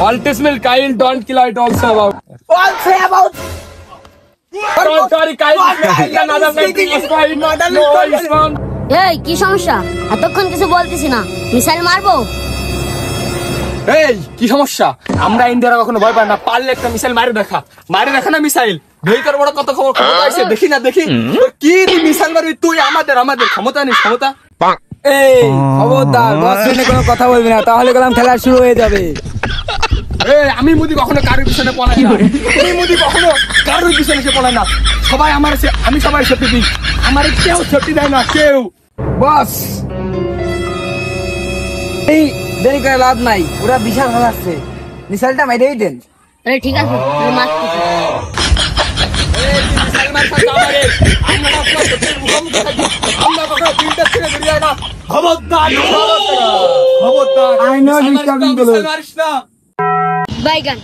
All this will Kyle don't kill it also about. Also about. Don't sorry Kyle. Another thing is Kyle. No, it's wrong. এই কি সমস্যা? এতক্ষণ কিছু বলতেছি না, মিসাইল মারবো? এই কি সমস্যা? আমরা ইন্ডিয়ারা কখনো ভয় পাই না, পারলে একটা মিসাইল মারে দেখা না মিসাইল। ভেতর বড় কত ক্ষমতা আছে দেখি না দেখি। কি তুই মিসাইল মারবি? তুই আমাদের ক্ষমতা নেই ক্ষমতা। এই খবরদার, বস শুনে কোনো কথা বলবি না, তাহলে গেলাম খেলা শুরু হয়ে যাবে। আমি মুদি কখনো কারোর পিছনে পড়াই না, তুমি মুদি কখনো কারোর পিছনে সে পড়ায় না। সবাই আমি সবাই সেফটি দিই, আমার কেউ সেফটি দেয় না কেউ। বস এই দেরি করে লাভ নাই, ওরা বিশাল হারাচ্ছে, মিসাইলটা মেরেই দেন। আরে ঠিক আছে, আমি মারতেছি। খবরদার I know this coming below. বাইগান।